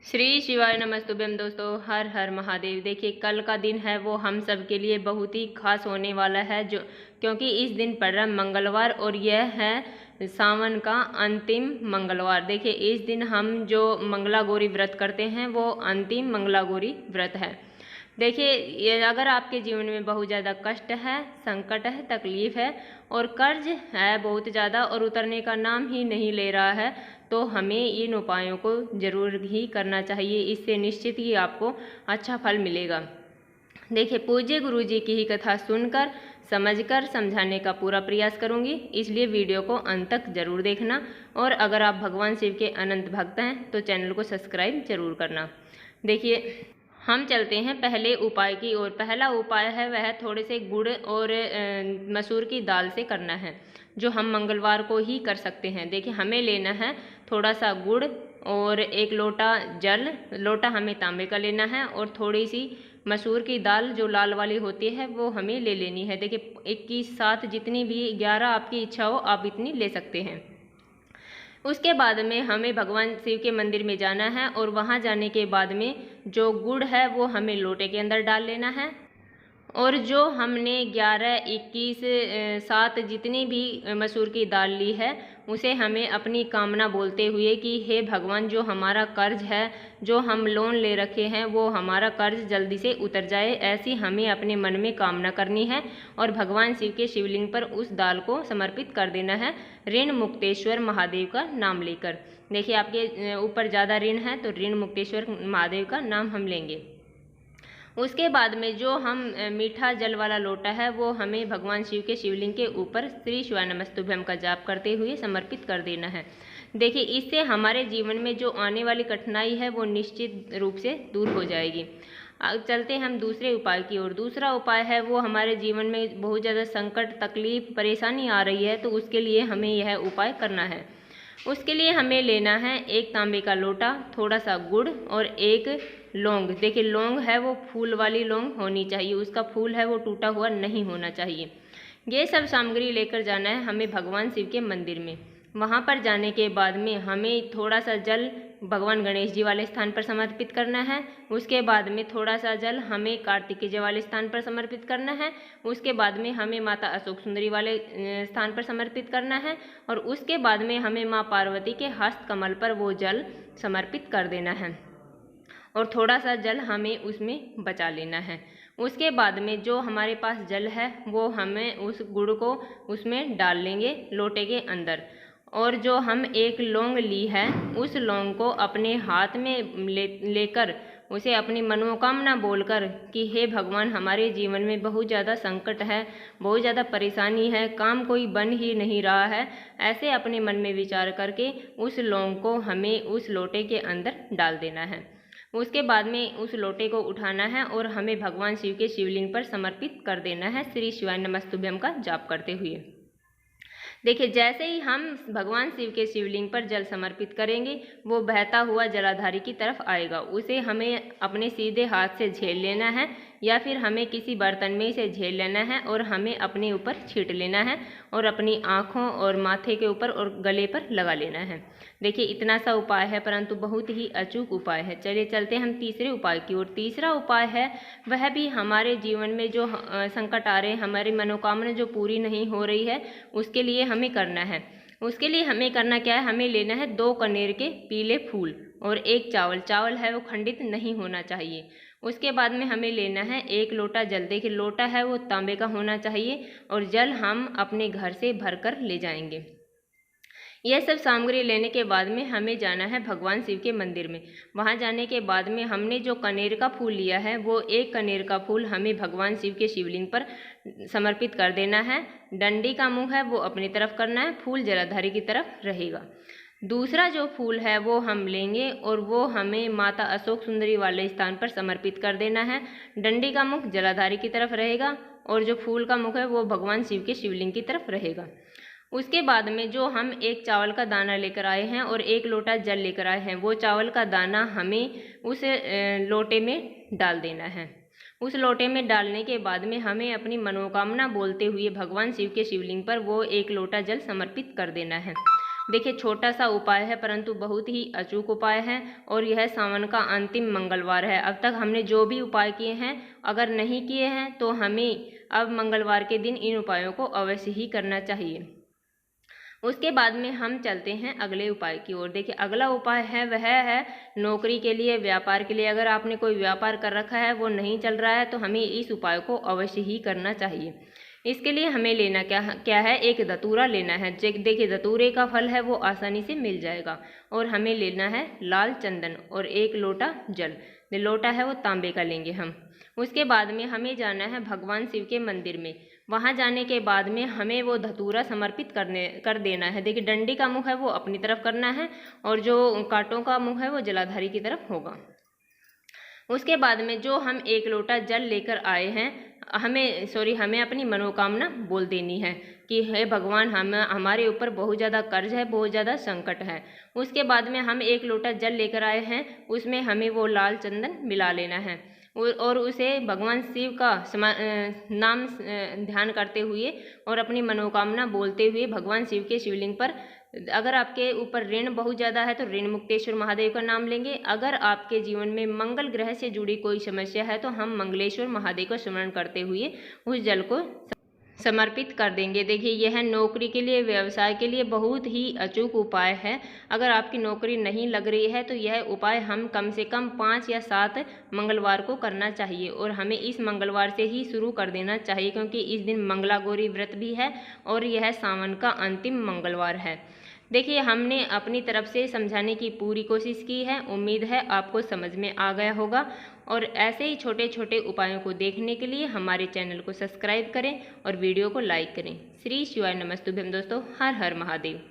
श्री शिवाय नमस्तुभ्यम। दोस्तों, हर हर महादेव। देखिए, कल का दिन है वो हम सब के लिए बहुत ही खास होने वाला है, जो क्योंकि इस दिन पड़ रहा है मंगलवार और यह है सावन का अंतिम मंगलवार। देखिए, इस दिन हम जो मंगला गौरी व्रत करते हैं वो अंतिम मंगला गौरी व्रत है। देखिए, ये अगर आपके जीवन में बहुत ज़्यादा कष्ट है, संकट है, तकलीफ है और कर्ज है बहुत ज़्यादा और उतरने का नाम ही नहीं ले रहा है, तो हमें इन उपायों को जरूर ही करना चाहिए। इससे निश्चित ही आपको अच्छा फल मिलेगा। देखिए, पूज्य गुरु जी की ही कथा सुनकर समझकर समझाने का पूरा प्रयास करूंगी, इसलिए वीडियो को अंत तक जरूर देखना। और अगर आप भगवान शिव के अनंत भक्त हैं तो चैनल को सब्सक्राइब जरूर करना। देखिए, हम चलते हैं पहले उपाय की ओर। पहला उपाय है वह थोड़े से गुड़ और मसूर की दाल से करना है, जो हम मंगलवार को ही कर सकते हैं। देखिए, हमें लेना है थोड़ा सा गुड़ और एक लोटा जल। लोटा हमें तांबे का लेना है और थोड़ी सी मसूर की दाल जो लाल वाली होती है वो हमें ले लेनी है। देखिए, 21 7 जितनी भी 11 आपकी इच्छा हो आप इतनी ले सकते हैं। उसके बाद में हमें भगवान शिव के मंदिर में जाना है और वहाँ जाने के बाद में जो गुड़ है वो हमें लोटे के अंदर डाल लेना है। और जो हमने 11 21 7 जितनी भी मसूर की दाल ली है उसे हमें अपनी कामना बोलते हुए कि हे भगवान, जो हमारा कर्ज है, जो हम लोन ले रखे हैं, वो हमारा कर्ज जल्दी से उतर जाए, ऐसी हमें अपने मन में कामना करनी है। और भगवान शिव के शिवलिंग पर उस दाल को समर्पित कर देना है, ऋण मुक्तेश्वर महादेव का नाम लेकर। देखिए, आपके ऊपर ज़्यादा ऋण है तो ऋण मुक्तेश्वर महादेव का नाम हम लेंगे। उसके बाद में जो हम मीठा जल वाला लोटा है वो हमें भगवान शिव के शिवलिंग के ऊपर श्री शिवाय नमस्तुभ्यम का जाप करते हुए समर्पित कर देना है। देखिए, इससे हमारे जीवन में जो आने वाली कठिनाई है वो निश्चित रूप से दूर हो जाएगी। अब चलते हैं हम दूसरे उपाय की ओर। दूसरा उपाय है वो हमारे जीवन में बहुत ज़्यादा संकट, तकलीफ, परेशानी आ रही है, तो उसके लिए हमें यह उपाय करना है। उसके लिए हमें लेना है एक तांबे का लोटा, थोड़ा सा गुड़ और एक लौंग। देखिए, लौंग है वो फूल वाली लौंग होनी चाहिए, उसका फूल है वो टूटा हुआ नहीं होना चाहिए। ये सब सामग्री लेकर जाना है हमें भगवान शिव के मंदिर में। वहाँ पर जाने के बाद में हमें थोड़ा सा जल भगवान गणेश जी वाले स्थान पर समर्पित करना है। उसके बाद में थोड़ा सा जल हमें कार्तिकेय जी वाले स्थान पर समर्पित करना है। उसके बाद में हमें माता अशोक सुंदरी वाले स्थान पर समर्पित करना है। और उसके बाद में हमें माँ पार्वती के हस्त कमल पर वो जल समर्पित कर देना है और थोड़ा सा जल हमें उसमें बचा लेना है। उसके बाद में जो हमारे पास जल है वो हमें उस गुड़ को उसमें डाल लेंगे लोटे के अंदर। और जो हम एक लौंग ली है उस लौंग को अपने हाथ में लेकर उसे अपनी मनोकामना बोलकर कि हे भगवान, हमारे जीवन में बहुत ज़्यादा संकट है, बहुत ज़्यादा परेशानी है, काम कोई बन ही नहीं रहा है, ऐसे अपने मन में विचार करके उस लौंग को हमें उस लोटे के अंदर डाल देना है। उसके बाद में उस लोटे को उठाना है और हमें भगवान शिव के शिवलिंग पर समर्पित कर देना है श्री शिवाय नमस्तुभ्यम का जाप करते हुए। देखिए, जैसे ही हम भगवान शिव के शिवलिंग पर जल समर्पित करेंगे वो बहता हुआ जलाधारी की तरफ आएगा। उसे हमें अपने सीधे हाथ से झेल लेना है या फिर हमें किसी बर्तन में इसे झेल लेना है और हमें अपने ऊपर छींट लेना है और अपनी आँखों और माथे के ऊपर और गले पर लगा लेना है। देखिए, इतना सा उपाय है परंतु बहुत ही अचूक उपाय है। चलिए चलते हैं हम तीसरे उपाय की ओर। तीसरा उपाय है वह भी हमारे जीवन में जो संकट आ रहे हैं, हमारी मनोकामना जो पूरी नहीं हो रही है, उसके लिए हमें करना है। उसके लिए हमें करना क्या है, हमें लेना है 2 कनेर के पीले फूल और एक चावल। चावल है वो खंडित नहीं होना चाहिए। उसके बाद में हमें लेना है 1 लोटा जल। देखिए, लोटा है वो तांबे का होना चाहिए और जल हम अपने घर से भरकर ले जाएंगे। यह सब सामग्री लेने के बाद में हमें जाना है भगवान शिव के मंदिर में। वहाँ जाने के बाद में हमने जो कनेर का फूल लिया है वो 1 कनेर का फूल हमें भगवान शिव के शिवलिंग पर समर्पित कर देना है। डंडी का मुंह है वो अपनी तरफ करना है, फूल जलाधारी की तरफ रहेगा। दूसरा जो फूल है वो हम लेंगे और वो हमें माता अशोक सुंदरी वाले स्थान पर समर्पित कर देना है। डंडी का मुख जलाधारी की तरफ रहेगा और जो फूल का मुख है वो भगवान शिव के शिवलिंग की तरफ रहेगा। उसके बाद में जो हम 1 चावल का दाना लेकर आए हैं और 1 लोटा जल लेकर आए हैं, वो चावल का दाना हमें उस लोटे में डाल देना है। उस लोटे में डालने के बाद में हमें अपनी मनोकामना बोलते हुए भगवान शिव के शिवलिंग पर वो 1 लोटा जल समर्पित कर देना है। देखिए छोटा सा उपाय है परंतु बहुत ही अचूक उपाय है और यह सावन का अंतिम मंगलवार है। अब तक हमने जो भी उपाय किए हैं, अगर नहीं किए हैं तो हमें अब मंगलवार के दिन इन उपायों को अवश्य ही करना चाहिए। उसके बाद में हम चलते हैं अगले उपाय की ओर। देखिए अगला उपाय है वह है नौकरी के लिए, व्यापार के लिए। अगर आपने कोई व्यापार कर रखा है, वो नहीं चल रहा है, तो हमें इस उपाय को अवश्य ही करना चाहिए। इसके लिए हमें लेना क्या है, एक धतूरा लेना है। देखिए धतूरे का फल है वो आसानी से मिल जाएगा। और हमें लेना है लाल चंदन और 1 लोटा जल। लोटा है वो तांबे का लेंगे हम। उसके बाद में हमें जाना है भगवान शिव के मंदिर में। वहाँ जाने के बाद में हमें वो धतूरा समर्पित कर देना है। देखिए डंडी का मुँह है वो अपनी तरफ करना है और जो कांटों का मुँह है वो जलाधारी की तरफ होगा। उसके बाद में जो हम 1 लोटा जल लेकर आए हैं, हमें अपनी मनोकामना बोल देनी है कि हे भगवान, हमारे ऊपर बहुत ज़्यादा कर्ज है, बहुत ज़्यादा संकट है। उसके बाद में हम 1 लोटा जल लेकर आए हैं, उसमें हमें वो लाल चंदन मिला लेना है और उसे भगवान शिव का नाम ध्यान करते हुए और अपनी मनोकामना बोलते हुए भगवान शिव के शिवलिंग पर, अगर आपके ऊपर ऋण बहुत ज़्यादा है तो ऋण मुक्तेश्वर महादेव का नाम लेंगे। अगर आपके जीवन में मंगल ग्रह से जुड़ी कोई समस्या है तो हम मंगलेश्वर महादेव का स्मरण करते हुए उस जल को समर्पित कर देंगे। देखिए यह नौकरी के लिए, व्यवसाय के लिए बहुत ही अचूक उपाय है। अगर आपकी नौकरी नहीं लग रही है तो यह उपाय हम कम से कम 5 या 7 मंगलवार को करना चाहिए और हमें इस मंगलवार से ही शुरू कर देना चाहिए, क्योंकि इस दिन मंगलागौरी व्रत भी है और यह सावन का अंतिम मंगलवार है। देखिए हमने अपनी तरफ से समझाने की पूरी कोशिश की है। उम्मीद है आपको समझ में आ गया होगा और ऐसे ही छोटे छोटे उपायों को देखने के लिए हमारे चैनल को सब्सक्राइब करें और वीडियो को लाइक करें। श्री शिवाय नमस्तुभ्यम दोस्तों। हर हर महादेव।